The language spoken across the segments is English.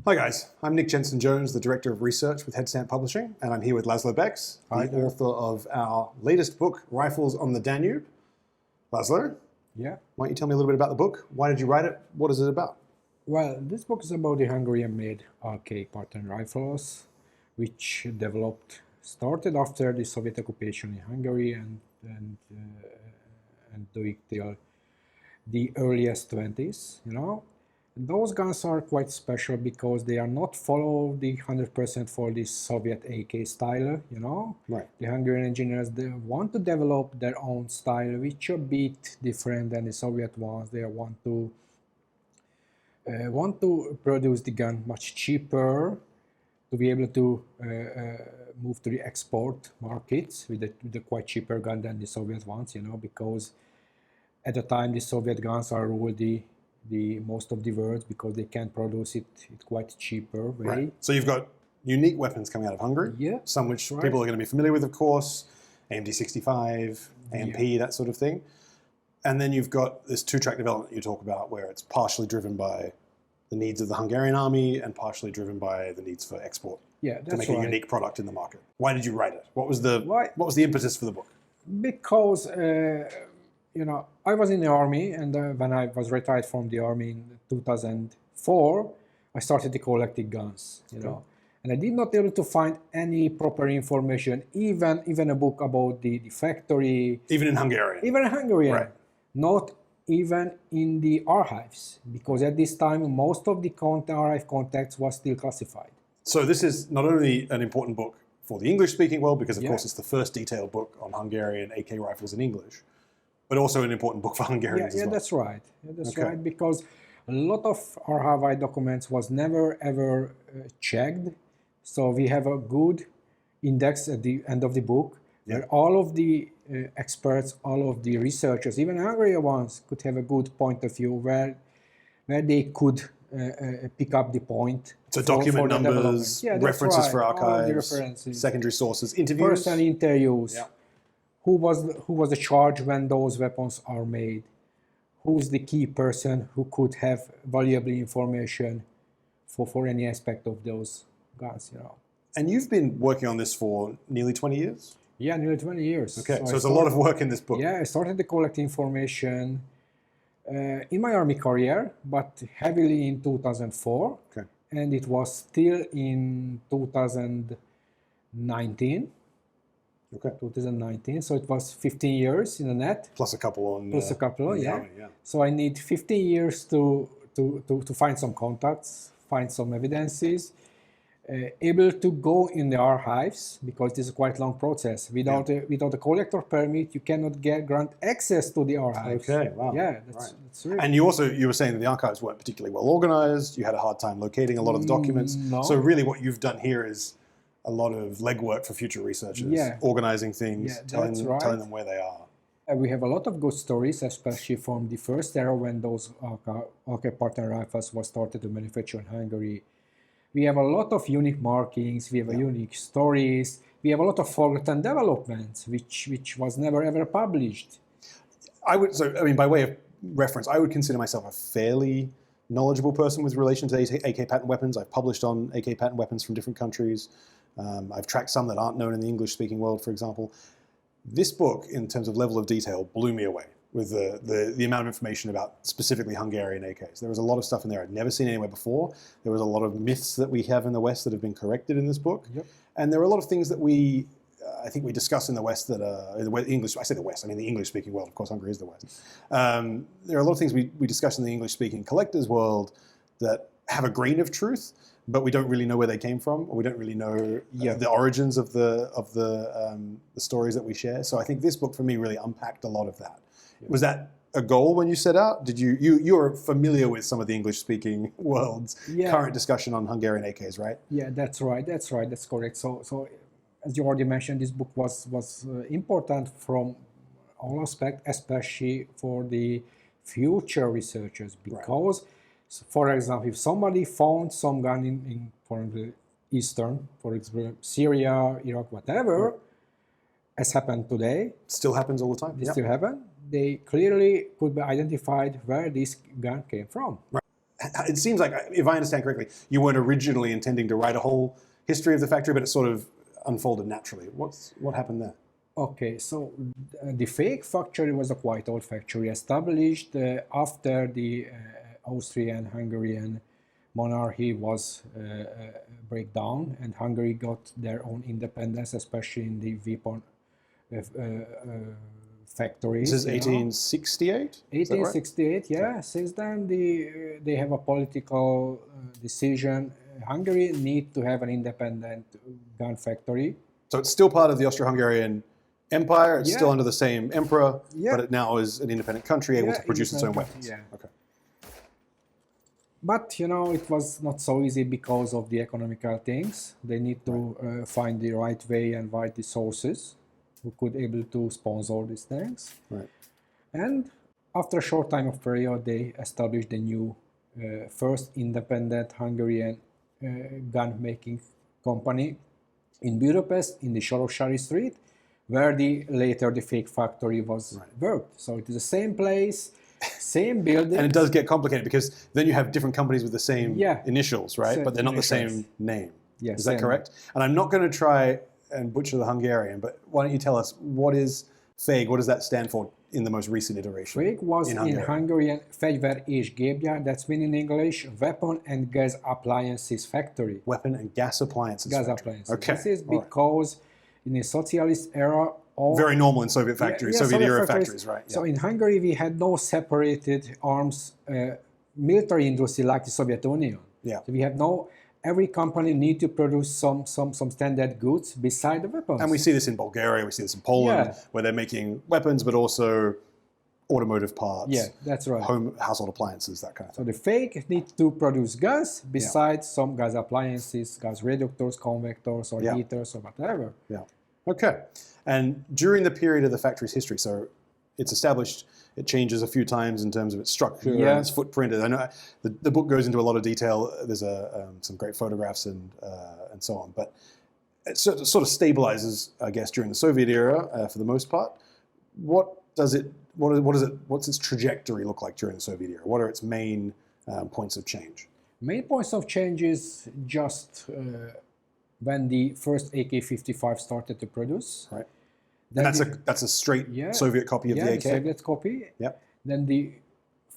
Hi guys, I'm Nic Jenzen-Jones, the Director of Research with Headstamp Publishing, and I'm here with László Becz, the author of our latest book, Rifles on the Danube. Laszlo, yeah. Why don't you tell me a little bit about the book? Why did you write it? What is it about? Well, this book is about the Hungarian-made AK pattern rifles, which started after the Soviet occupation in Hungary and doing till the earliest 20s, you know. Those guns are quite special because they are not follow the 100% for the Soviet AK style, you know. Right. The Hungarian engineers, they want to develop their own style, which are a bit different than the Soviet ones. They want to produce the gun much cheaper to be able to move to the export markets with the quite cheaper gun than the Soviet ones, you know, because at the time the Soviet guns are ruled the most of the world because they can produce it quite cheaper way. Right. So you've got unique weapons coming out of Hungary, yeah, some which people are going to be familiar with, of course, AMD-65, AMP, that sort of thing. And then you've got this two-track development you talk about where it's partially driven by the needs of the Hungarian army and partially driven by the needs for export. Yeah, that's to make a unique product in the market. Why did you write it? What was the impetus for the book? Because you know, I was in the army, and when I was retired from the army in 2004, I started collecting guns, you know. And I did not able to find any proper information, even a book about the factory. Even in Hungarian? Even in Hungarian. Right. Not even in the archives, because at this time, most of the archive contacts was still classified. So this is not only an important book for the English-speaking world, because of course it's the first detailed book on Hungarian AK rifles in English, but also an important book for Hungarians as well. That's right. Yeah, that's right, because a lot of archive documents was never ever checked. So we have a good index at the end of the book, where all of the experts, all of the researchers, even Hungarian ones, could have a good point of view where they could pick up the point. So document numbers, references for archives, secondary sources, interviews. Personal interviews. Yeah. Who was the charge when those weapons are made? Who's the key person who could have valuable information for any aspect of those guns, you know? And you've been working on this for nearly 20 years? Yeah, nearly 20 years. Okay, so there's a lot of work in this book. Yeah, I started to collect information in my army career, but heavily in 2004. Okay. And it was still in 2019. Okay. 2019, so it was 15 years in the net. Plus a couple on... Plus a couple, yeah. So I need 15 years to find some contacts, find some evidences, able to go in the archives, because this is a quite long process. Without a collector permit, you cannot grant access to the archives. Okay, wow. Yeah, that's really... And you were saying that the archives weren't particularly well organized, you had a hard time locating a lot of the documents. No. So really what you've done here is a lot of legwork for future researchers, organizing things, telling them where they are. We have a lot of good stories, especially from the first era when those AK pattern rifles were started to manufacture in Hungary. We have a lot of unique markings, we have unique stories, we have a lot of forgotten developments, which was never ever published. I mean, by way of reference, I would consider myself a fairly knowledgeable person with relation to AK pattern weapons. I've published on AK pattern weapons from different countries. I've tracked some that aren't known in the English-speaking world, for example. This book, in terms of level of detail, blew me away with the amount of information about specifically Hungarian AKs. There was a lot of stuff in there I'd never seen anywhere before. There was a lot of myths that we have in the West that have been corrected in this book. Yep. And there are a lot of things that I think we discuss in the West that are, English, I say the West, I mean the English-speaking world, of course Hungary is the West. There are a lot of things we discuss in the English-speaking collectors world that have a grain of truth, but we don't really know where they came from, or we don't really know the origins of the stories that we share. So I think this book for me really unpacked a lot of that. Yeah. Was that a goal when you set out? Did you're familiar with some of the English-speaking world's current discussion on Hungarian AKs, right? Yeah, that's right. That's correct. So as you already mentioned, this book was important from all aspects, especially for the future researchers, because. So for example, if somebody found some gun in the Eastern, for example, Syria, Iraq, whatever, as happened today. Still happens all the time. It still happens. They clearly could be identified where this gun came from. Right. it seems like, if I understand correctly, you weren't originally intending to write a whole history of the factory, but it sort of unfolded naturally. What happened there? Okay, so the fake factory was a quite old factory established after the Austrian-Hungarian monarchy was break down, and Hungary got their own independence, especially in the weapon factories. This is 1868? 1868, yeah. Since then, they have a political decision. Hungary need to have an independent gun factory. So it's still part of the Austro-Hungarian Empire. It's Yeah. still under the same emperor, Yeah. but it now is an independent country able Yeah, to produce its own independent, weapons. yeah. Okay. But it was not so easy because of the economical things. They need to find the right way and find the sources who could able to sponsor these things. Right. And after a short time of period, they established the new first independent Hungarian gun making company in Budapest, in the Sorossári Street, where later the fake factory was worked. So it is the same place, same building. And it does get complicated because then you have different companies with the same Yeah. initials, right? Same But they're not the initials. same name. Yeah, Is that same. correct? And I'm not going to try and butcher the Hungarian, but why don't you tell us what is FEG? What does that stand for in the most recent iteration? Fake was in Hungarian Fegyver és Gépgyár, that's mean in English Weapon and Gas Appliances Factory. Weapon and gas appliances. Gas factory. appliances. Okay. This is All right. because in the socialist era, all Very normal in Soviet factories, Yeah, Soviet era factories. factories, right? So Yeah. in Hungary, we had no separated arms military industry like the Soviet Union. Yeah. So we have no. Every company need to produce some standard goods beside the weapons. And we see this in Bulgaria, we see this in Poland, Yeah. where they're making weapons, but also automotive parts, Yeah, that's right. household appliances, that kind of So thing. the fake need to produce gas besides some gas appliances, gas reductors, convectors, or Yeah. heaters, or whatever. Yeah. Okay. And during the period of the factory's history, so it's established, it changes a few times in terms of its structure Yeah. and its footprint. I know the book goes into a lot of detail. There's some great photographs and so on. But it sort of stabilizes, I guess, during the Soviet era for the most part. What's its trajectory look like during the Soviet era? What are its main points of change? Main points of change is just when the first AK-55 started to produce. Right. Then And that's a straight Yeah. Soviet copy of the AK? Soviet copy. Yep. Then the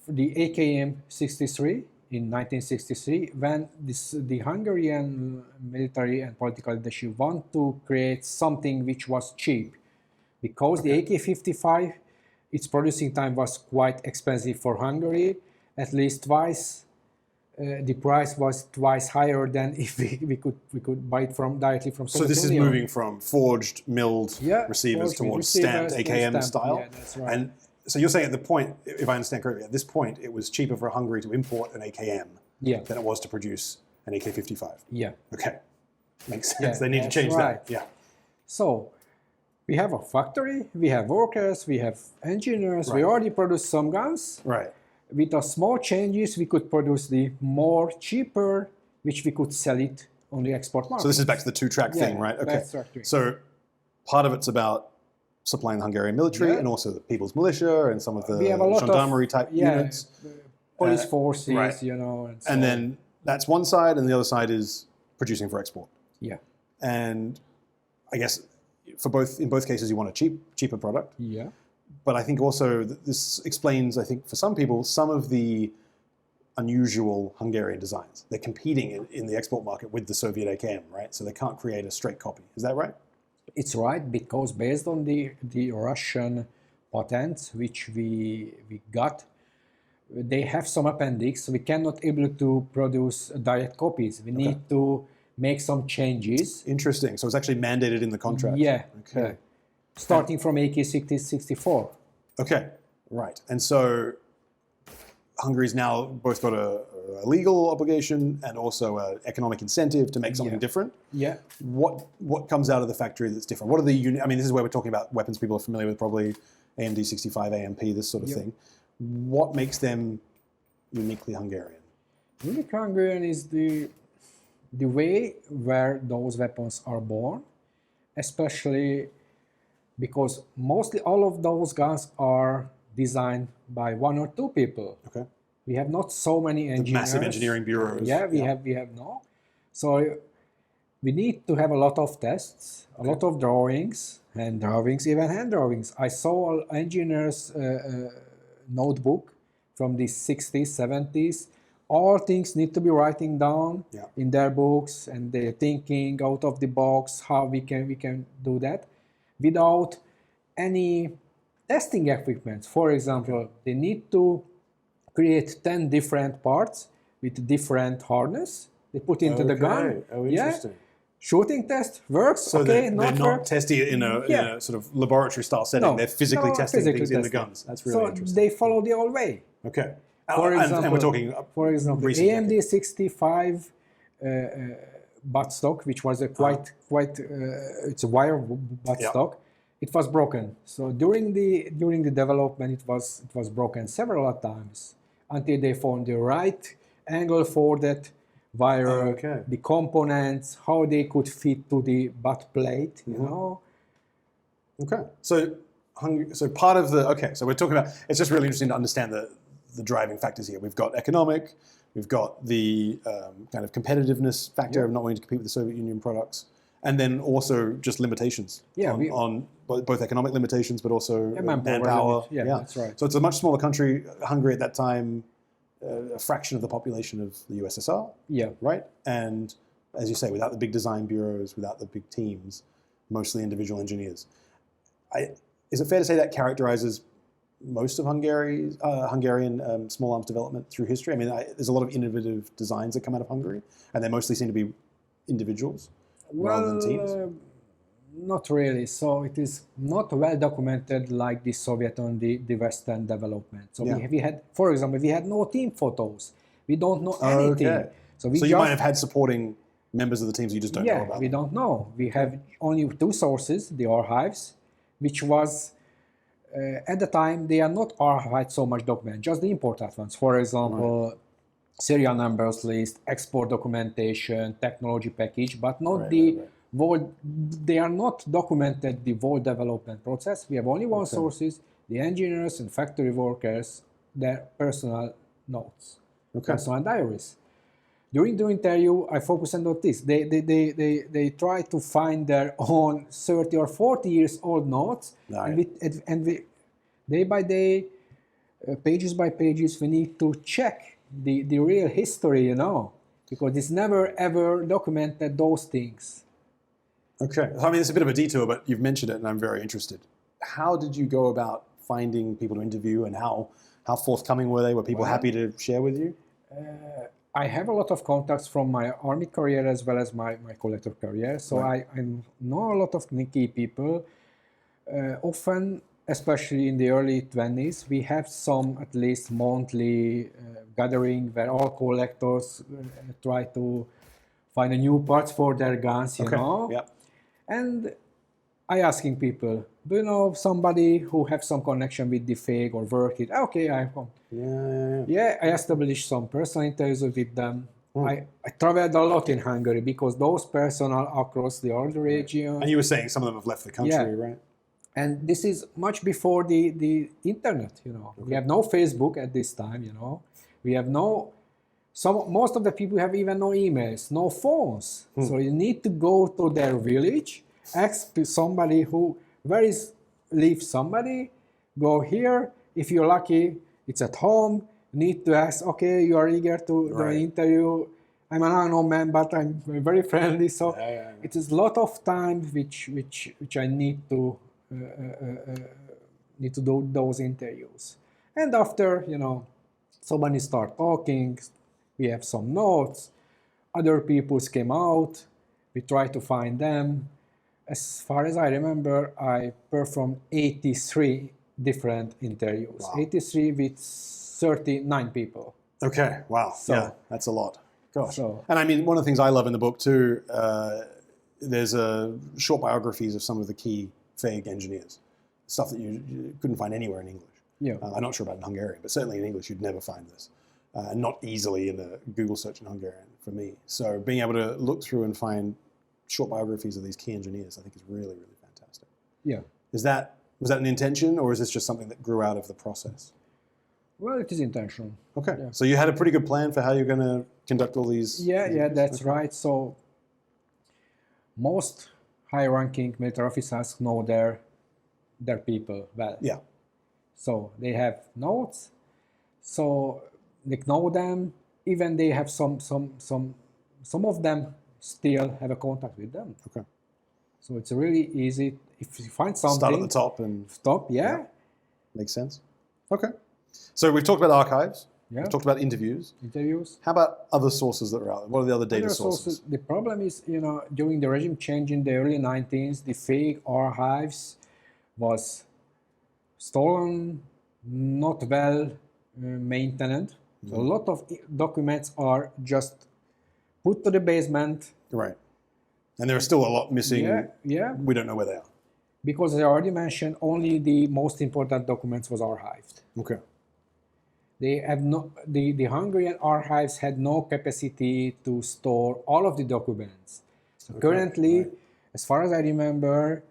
AKM-63 in 1963, when the Hungarian military and political leadership want to create something which was cheap, because the AK-55, its producing time was quite expensive for Hungary, at least twice. The price was twice higher than if we could buy it directly from So Soviet this is Union. moving from forged, milled Yeah, receivers forged milled towards receivers stamped to AKM stamped, style. yeah, that's right. And so you're saying at the point, if I understand correctly, at this point it was cheaper for Hungary to import an AKM Yeah. than it was to produce an AK-55. Yeah. Okay, makes sense. Yeah, They need to that's change right. that. Yeah. So we have a factory, we have workers, we have engineers, we Right. already produce some guns. Right. With a small changes, we could produce the more cheaper, which we could sell it on the export market. So this is back to the two-track thing, right? Okay. Backtrack. So part of it's about supplying the Hungarian military Yeah. and also the People's Militia and some of the We have a lot gendarmerie of type units. Police forces, right. and so And then that's one side, and the other side is producing for export. yeah, And I guess in both cases you want a cheaper product. yeah, But I think also this explains, I think, for some people, some of the unusual Hungarian designs. They're competing in the export market with the Soviet AKM, right? So they can't create a straight copy. Is that right? it's right, because based on the Russian patents which we got, they have some appendix. We cannot able to produce direct copies. We need to make some changes. Interesting. So it's actually mandated in the contract. Yeah. Okay. yeah. Starting from AK-64. Okay. Right. And so Hungary's now both got a legal obligation and also an economic incentive to make something Yeah. different. Yeah. What comes out of the factory that's different? What are the I mean, this is where we're talking about weapons people are familiar with, probably AMD 65, AMP, this sort of Yep. thing. What makes them uniquely Hungarian? Unique Hungarian is the way where those weapons are born, especially because mostly all of those guns are designed by one or two people. Okay. We have not so many engineers. The massive engineering bureaus. Yeah, we have no. So we need to have a lot of tests, a lot of drawings, hand drawings, even hand drawings. I saw an engineer's notebook from the 60s, 70s. All things need to be writing down in their books, and they're thinking out of the box how we can do that without any testing equipment. For example, they need to create 10 different parts with different harness. They put into the gun. Oh, interesting. Shooting test works. So okay, they're not testing it in a sort of laboratory style setting. No, they're physically testing things in the testing. guns. That's really interesting. So they follow the old way. Okay. For example, and we're talking for example, AMD 65 buttstock, which was a quite it's a wire buttstock. It was broken. So during the development, it was broken several times until they found the right angle for that wire, the components, how they could fit to the butt plate. You know. Okay. So part of the so we're talking about. It's just really interesting to understand the driving factors here. We've got economic, we've got the kind of competitiveness factor of not wanting to compete with the Soviet Union products, and then also just limitations on both economic limitations, but also manpower. Yeah, that's right. So it's a much smaller country. Hungary at that time, a fraction of the population of the USSR. Yeah. Right? And as you say, without the big design bureaus, without the big teams, mostly individual engineers. Is it fair to say that characterizes most of Hungarian small arms development through history? I mean, there's a lot of innovative designs that come out of Hungary, and they mostly seem to be individuals rather than teams. Not really. So it is not well documented like the Soviet and the Western development. So we had, for example, we had no team photos. We don't know anything. Okay. So you might have had supporting members of the teams you just don't know about. We don't know. We have only two sources, the archives, which was at the time, they are not archived so much document, just the important ones. For example, serial numbers list, export documentation, technology package, but not they are not documented the whole development process. We have only one sources, the engineers and factory workers, their personal notes, personal diaries. During the interview, I focused on this. They try to find their own 30 or 40 years old notes, and we day by day, pages by pages, we need to check the real history, you know, because it's never ever documented those things. Okay, I mean it's a bit of a detour, but you've mentioned it, and I'm very interested. How did you go about finding people to interview, and how forthcoming were they? Were people happy to share with you? I have a lot of contacts from my army career as well as my collector career, so I know a lot of key people. Often, especially in the early 20s, we have some at least monthly gathering where all collectors try to find a new parts for their guns, you know. Yep. And I asking people, do you know somebody who have some connection with the FEG or work it? Okay, I come. Yeah, I established some personal interviews with them. I traveled a lot in Hungary because those personnel across the other region. And you were saying some of them have left the country, right? And this is much before the internet, you know. We have no Facebook at this time, you know. We have most of the people have even no emails, no phones. So you need to go to their village, ask somebody lives somebody, go here. If you're lucky, it's at home. You need to ask, okay, you are eager to do an interview. I'm an unknown man, but I'm very friendly. So it is a lot of time which I need to do those interviews. And after, you know, somebody start talking, we have some notes, other people came out, we try to find them. As far as I remember, I performed 83 different interviews, 83 with 39 people. Okay, wow, so, that's a lot. Gosh. So, and I mean, one of the things I love in the book too, there's short biographies of some of the key FEG engineers, stuff that you couldn't find anywhere in English. Yeah. I'm not sure about in Hungarian, but certainly in English you'd never find this. And not easily in a Google search in Hungarian for me. So being able to look through and find short biographies of these key engineers, I think is really, really fantastic. Yeah. Was that an intention, or is this just something that grew out of the process? Well, it is intentional. Okay. Yeah. So you had a pretty good plan for how you're going to conduct all these? Yeah, that's right. So most high-ranking military officers know their people well. Yeah. So they have notes. So they know them. Even they have some of them still have a contact with them. Okay. So it's really easy if you find something. Start at the top and Stop. Yeah. Makes sense. Okay. So we've talked about archives. Yeah. We've talked about interviews. Interviews. How about other sources that are out there? What are the other data sources? The problem is, during the regime change in the early 19th, the fake archives was stolen, not well maintained. So a lot of documents are just put to the basement. Right. And there are still a lot missing. Yeah. We don't know where they are. Because as I already mentioned, only the most important documents was archived. Okay. They have the Hungarian archives had no capacity to store all of the documents. So currently, as far as I remember,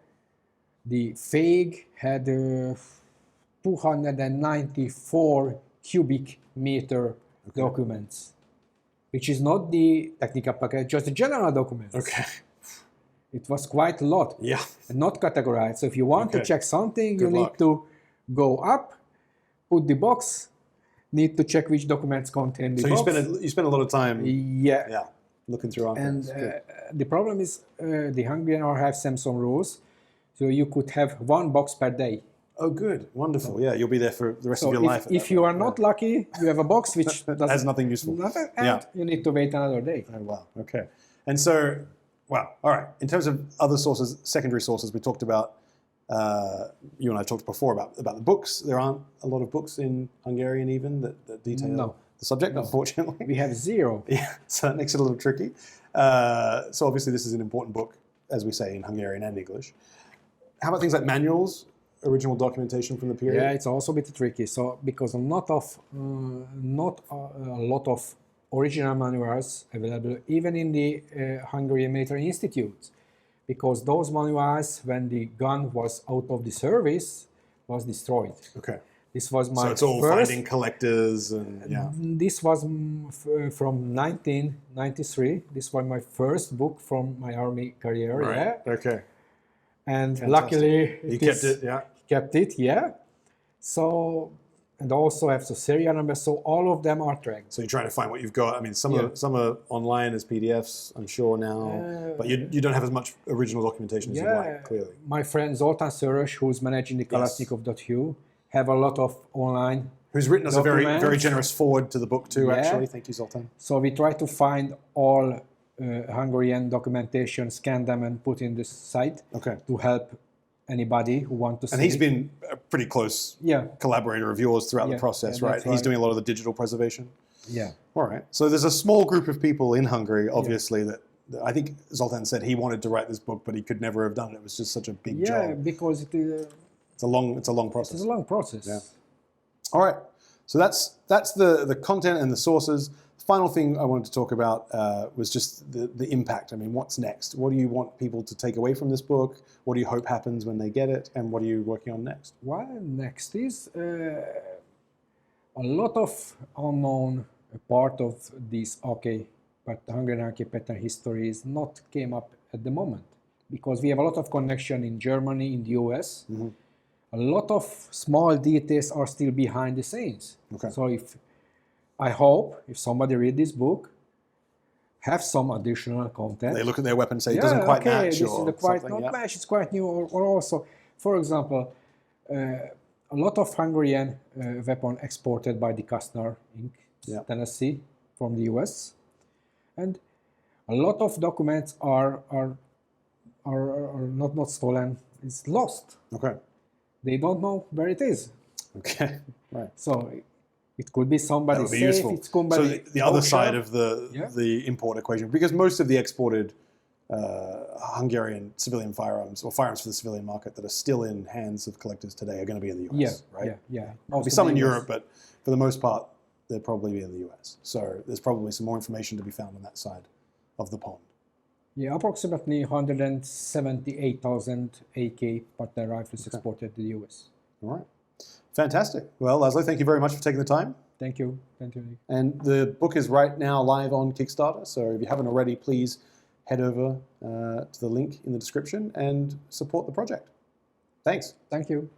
the FAIG had 294 cubic meter documents, which is not the technical package, just the general documents. Okay. It was quite a lot. Yeah. And not categorized. So if you want to check something, Good you luck. need to go up, put the box, need to check which documents contain the box. So you spend a lot of time looking through archives. And the problem is the Hungarian archives have some rules. So you could have one box per day. Oh, good. Wonderful. Yeah, you'll be there for the rest of your life. If you are not lucky, you have a box which has nothing useful. And you need to wait another day. Oh, wow. Okay. And so, wow. All right. In terms of other sources, secondary sources, we talked about, you and I talked before about the books. There aren't a lot of books in Hungarian even that detail the subject, unfortunately. We have zero. Yeah, so that makes it a little tricky. So obviously this is an important book, as we say in Hungarian and English. How about things like manuals, original documentation from the period? Yeah, it's also a bit tricky. So because not a lot of original manuals available, even in the Hungarian Military Institute, because those manuals, when the gun was out of the service, was destroyed. Okay. This was my So it's all first, finding collectors and This was from 1993. This was my first book from my army career. Right. Yeah. Okay. And Fantastic. luckily, You kept it. Yeah. Kept it. Yeah. So, and also have the serial number. So all of them are tracked. So you're trying to find what you've got. I mean, some are online as PDFs, I'm sure now, but you don't have as much original documentation as you'd like, clearly. My friend Zoltán Szörös, who's managing the Kalashnikov.hu, have a lot of online. Who's written us a very, documents. very generous forward to the book too, actually. Thank you, Zoltán. So we try to find all Hungarian documentation, scan them and put in this site to help anybody who want to see. And he's been a pretty close collaborator of yours throughout the process, right? He's doing a lot of the digital preservation. Yeah. All right. So there's a small group of people in Hungary, obviously, that I think Zoltán said he wanted to write this book, but he could never have done it. It was just such a big job. Yeah, because it's a long process. It's a long process. Yeah. All right. So that's the content and the sources. The final thing I wanted to talk about was just the impact. I mean, what's next? What do you want people to take away from this book? What do you hope happens when they get it? And what are you working on next? Well, next is a lot of unknown part of this but the Hungarian pattern history is not came up at the moment because we have a lot of connection in Germany, in the US. Mm-hmm. A lot of small details are still behind the scenes. Okay. So I hope if somebody read this book, have some additional content. They look at their weapon and say it doesn't quite match. This is quite not match. It's quite new. Or also, for example, a lot of Hungarian weapon exported by the Kastner Inc. Tennessee from the US, and a lot of documents are not stolen. It's lost. Okay. They don't know where it is. Okay. Right. So it could be somebody safe. Useful. It's somebody. So the other side of the import equation, because most of the exported Hungarian civilian firearms or firearms for the civilian market that are still in hands of collectors today are going to be in the US, right? Yeah. There'll be some in Europe, but for the most part, they'll probably be in the US. So there's probably some more information to be found on that side of the pond. Yeah, approximately 178,000 AK pattern rifles exported to the US. All right. Fantastic. Well, Laszlo, thank you very much for taking the time. Thank you. Thank you, Nick. And the book is right now live on Kickstarter. So if you haven't already, please head over to the link in the description and support the project. Thanks. Thank you.